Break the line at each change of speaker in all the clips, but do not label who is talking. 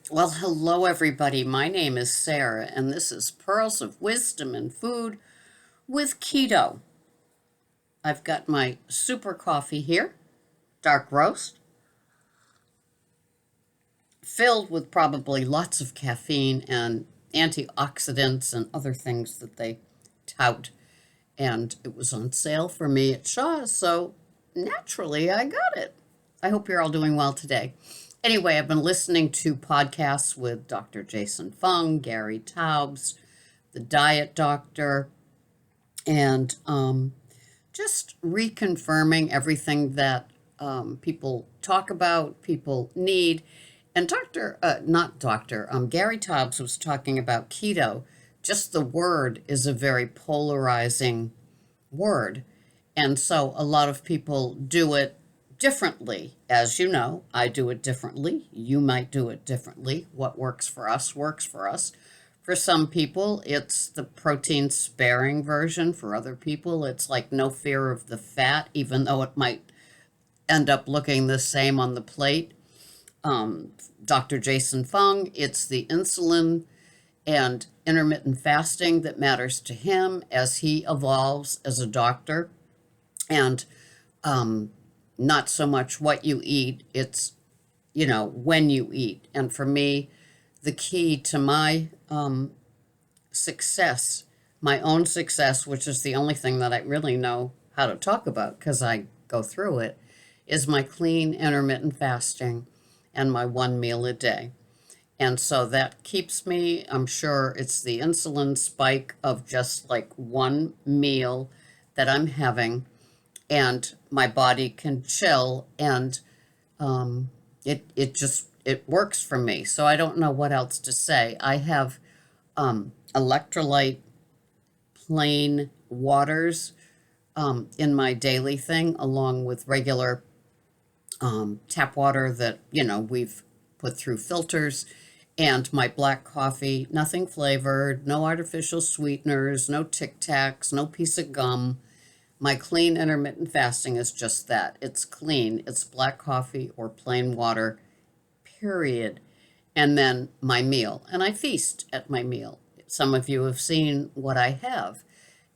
Well, hello, everybody. My name is Sarah, and this is Pearls of Wisdom and Food with Keto. I've got my super coffee here, dark roast, filled with probably lots of caffeine and antioxidants and other things that they tout. And it was on sale for me at Shaw's, so naturally I got it. I hope you're all doing well today. Anyway, I've been listening to podcasts with Dr. Jason Fung, Gary Taubes, the Diet Doctor, and just reconfirming everything that people talk about, people need. And Gary Taubes was talking about keto. Just the word is a very polarizing word. And so a lot of people do it differently. As you know, I do it differently. You might do it differently. What works for us works for us. For some people, it's the protein sparing version. For other people, it's like no fear of the fat, even though it might end up looking the same on the plate. Dr. Jason Fung, it's the insulin and intermittent fasting that matters to him as he evolves as a doctor. And not so much what you eat, it's, when you eat. And for me, the key to my success, my own success, which is the only thing that I really know how to talk about because I go through it, is my clean intermittent fasting and my one meal a day. And so that keeps me, I'm sure it's the insulin spike of just like one meal that I'm having, and my body can chill, and it works for me. So I don't know what else to say. I have electrolyte plain waters in my daily thing, along with regular tap water that, we've put through filters, and my black coffee, nothing flavored, no artificial sweeteners, no Tic Tacs, no piece of gum. My clean intermittent fasting is just that. It's clean. It's black coffee or plain water, period. And then my meal. And I feast at my meal. Some of you have seen what I have.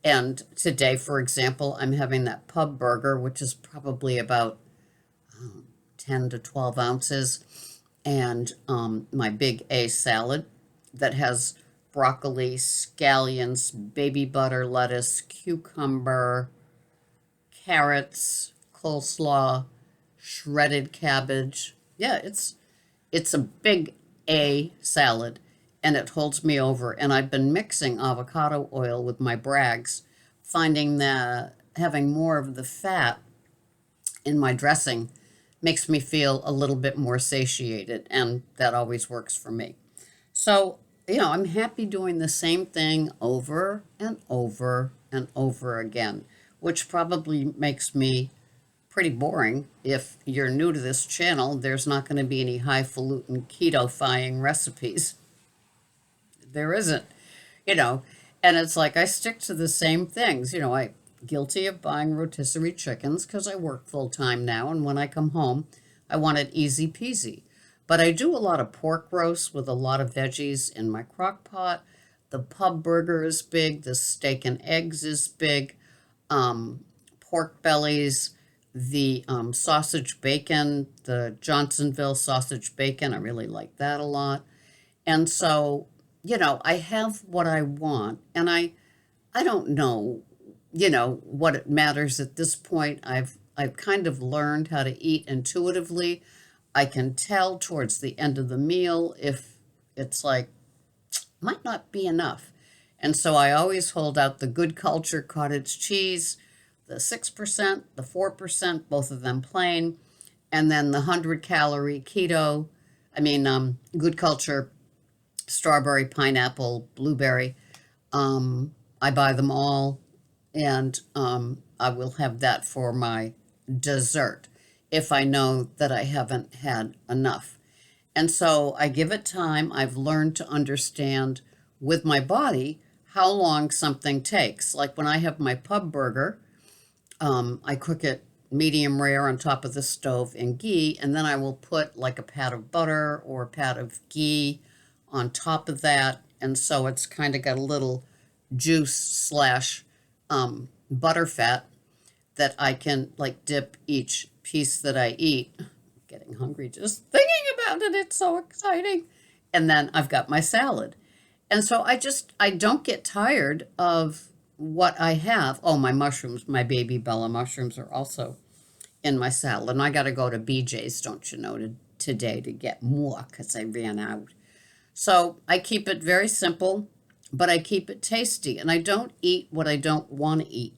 And today, for example, I'm having that pub burger, which is probably about 10 to 12 ounces, and my big A salad that has broccoli, scallions, baby butter, lettuce, cucumber, carrots, coleslaw, shredded cabbage. Yeah, it's a big A salad, and it holds me over. And I've been mixing avocado oil with my Bragg's, finding that having more of the fat in my dressing makes me feel a little bit more satiated, and that always works for me. So, I'm happy doing the same thing over and over and over again, which probably makes me pretty boring. If you're new to this channel, there's not going to be any highfalutin keto-fying recipes. There isn't, you know, and it's like I stick to the same things. I guilty of buying rotisserie chickens because I work full time now, and when I come home, I want it easy peasy. But I do a lot of pork roast with a lot of veggies in my crock pot. The pub burger is big. The steak and eggs is big. Pork bellies, the sausage bacon, the Johnsonville sausage bacon. I really like that a lot. And so, I have what I want, and I don't know, what it matters at this point. I've kind of learned how to eat intuitively. I can tell towards the end of the meal if it's like might not be enough. And so I always hold out the good culture cottage cheese, the 6%, the 4%, both of them plain, and then the 100-calorie keto, good culture, strawberry, pineapple, blueberry. I buy them all, and I will have that for my dessert if I know that I haven't had enough. And so I give it time. I've learned to understand with my body how long something takes. Like when I have my pub burger, I cook it medium rare on top of the stove in ghee, and then I will put like a pat of butter or a pat of ghee on top of that. And so it's kind of got a little juice slash butter fat that I can like dip each piece that I eat. I'm getting hungry just thinking about it. It's so exciting. And then I've got my salad. And so I don't get tired of what I have. Oh, my mushrooms, my baby Bella mushrooms are also in my salad. And I got to go to BJ's, don't you know, today to get more because I ran out. So I keep it very simple, but I keep it tasty. And I don't eat what I don't want to eat.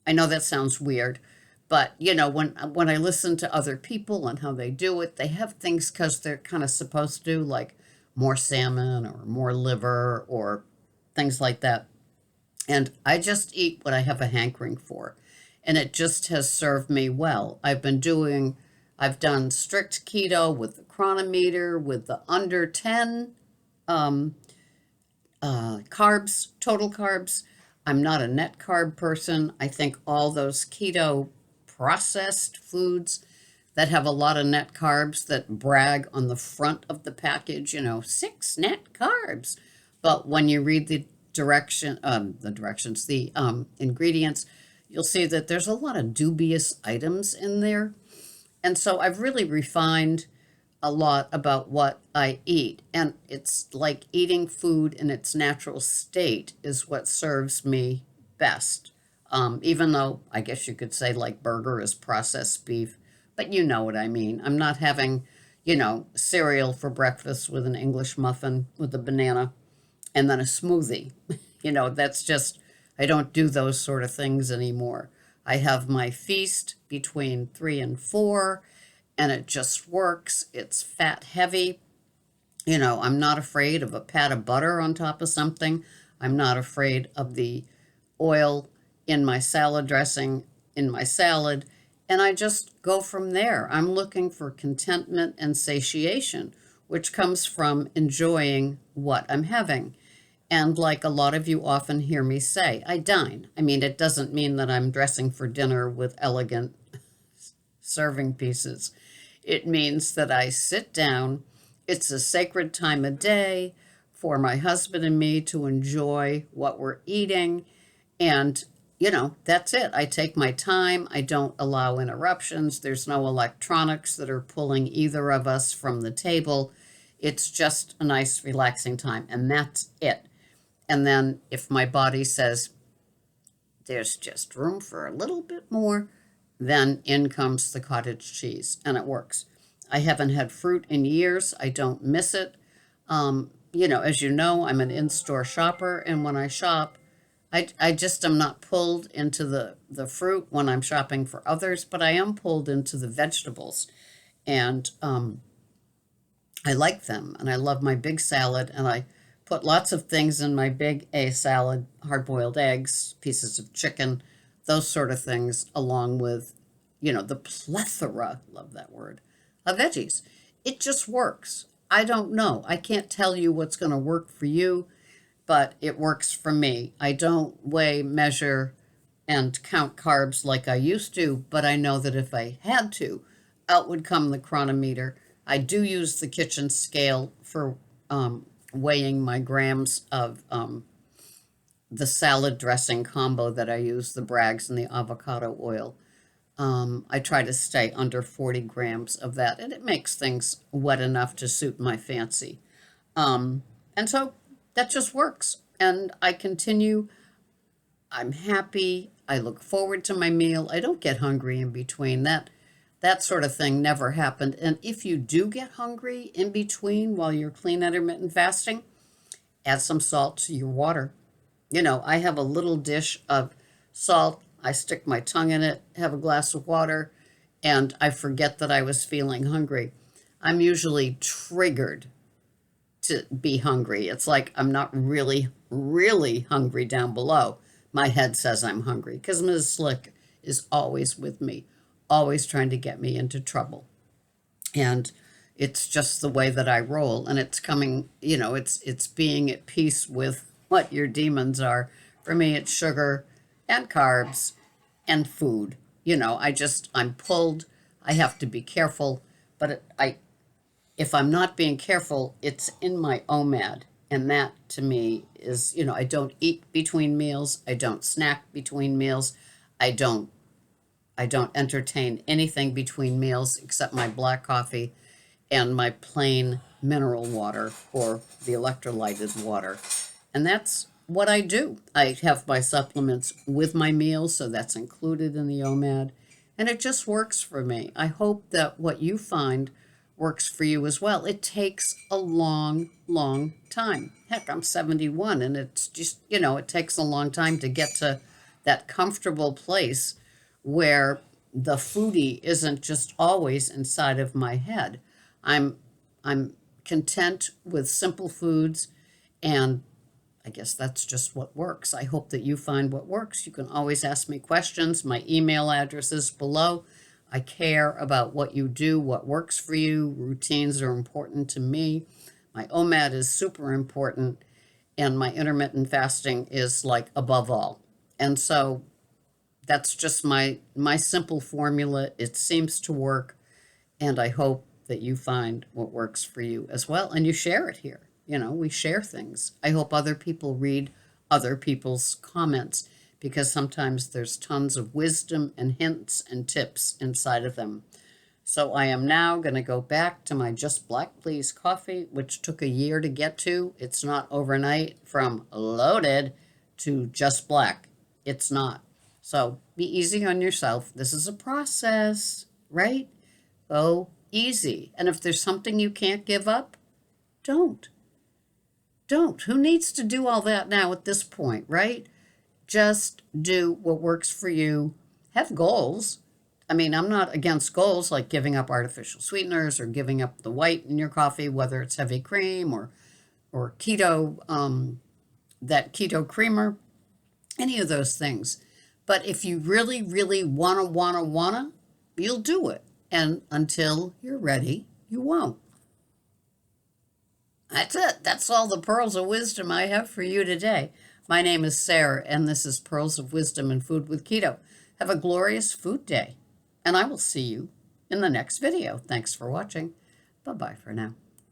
I know that sounds weird, but you know, when I listen to other people and how they do it, they have things because they're kind of supposed to, like more salmon or more liver or things like that. And I just eat what I have a hankering for. And it just has served me well. I've done strict keto with the chronometer, with the under 10 carbs, total carbs. I'm not a net carb person. I think all those keto processed foods that have a lot of net carbs that brag on the front of the package, 6 net carbs. But when you read the ingredients, you'll see that there's a lot of dubious items in there. And so I've really refined a lot about what I eat. And it's like eating food in its natural state is what serves me best. Even though I guess you could say like burger is processed beef, but you know what I mean. I'm not having, cereal for breakfast with an English muffin with a banana and then a smoothie. That's just, I don't do those sort of things anymore. I have my feast between 3 and 4, and it just works. It's fat heavy. I'm not afraid of a pat of butter on top of something. I'm not afraid of the oil in my salad dressing, in my salad, and I just go from there. I'm looking for contentment and satiation, which comes from enjoying what I'm having. And like a lot of you often hear me say, I dine. I mean, it doesn't mean that I'm dressing for dinner with elegant serving pieces. It means that I sit down. It's a sacred time of day for my husband and me to enjoy what we're eating. And, that's it. I take my time. I don't allow interruptions. There's no electronics that are pulling either of us from the table. It's just a nice, relaxing time. And that's it. And then if my body says there's just room for a little bit more, then in comes the cottage cheese, and it works. I haven't had fruit in years. I don't miss it. As you know, I'm an in-store shopper, and when I shop, I just am not pulled into the fruit when I'm shopping for others, but I am pulled into the vegetables. And I like them, and I love my big salad, and I put lots of things in my big A salad, hard-boiled eggs, pieces of chicken, those sort of things, along with, the plethora, love that word, of veggies. It just works. I don't know. I can't tell you what's going to work for you, but it works for me. I don't weigh, measure, and count carbs like I used to, but I know that if I had to, out would come the chronometer. I do use the kitchen scale for weighing my grams of the salad dressing combo that I use, the Bragg's and the avocado oil. I try to stay under 40 grams of that, and it makes things wet enough to suit my fancy. And so that just works. And I continue. I'm happy. I look forward to my meal. I don't get hungry in between. That sort of thing never happened. And if you do get hungry in between while you're clean intermittent fasting, add some salt to your water. I have a little dish of salt. I stick my tongue in it, have a glass of water, and I forget that I was feeling hungry. I'm usually triggered to be hungry. It's like I'm not really, really hungry down below. My head says I'm hungry because Ms. Slick is always with me, always trying to get me into trouble. And it's just the way that I roll. And it's coming, it's being at peace with what your demons are. For me, it's sugar and carbs and food. I'm pulled. I have to be careful, but if I'm not being careful, it's in my OMAD. And that to me is, I don't eat between meals. I don't snack between meals. I don't I don't entertain anything between meals except my black coffee and my plain mineral water or the electrolyted water. And that's what I do. I have my supplements with my meals, so that's included in the OMAD. And it just works for me. I hope that what you find works for you as well. It takes a long, long time. Heck, I'm 71, and it's just, it takes a long time to get to that comfortable place where the foodie isn't just always inside of my head. I'm I'm content with simple foods, and I guess that's just what works. I hope that you find what works. You can always ask me questions. My email address is below. I care about what you do, what works for you. Routines are important to me. My OMAD is super important, and my intermittent fasting is like above all. And so that's just my simple formula. It seems to work, and I hope that you find what works for you as well, and you share it here. We share things. I hope other people read other people's comments, because sometimes there's tons of wisdom and hints and tips inside of them. So I am now going to go back to my Just Black Please coffee, which took a year to get to. It's not overnight from loaded to just black. It's not. So be easy on yourself. This is a process, right? Go easy. And if there's something you can't give up, don't. Don't. Who needs to do all that now at this point, right? Just do what works for you. Have goals. I mean, I'm not against goals like giving up artificial sweeteners or giving up the white in your coffee, whether it's heavy cream or keto, that keto creamer, any of those things. But if you really, really wanna, you'll do it. And until you're ready, you won't. That's it. That's all the pearls of wisdom I have for you today. My name is Sarah, and this is Pearls of Wisdom and Food with Keto. Have a glorious food day, and I will see you in the next video. Thanks for watching. Bye-bye for now.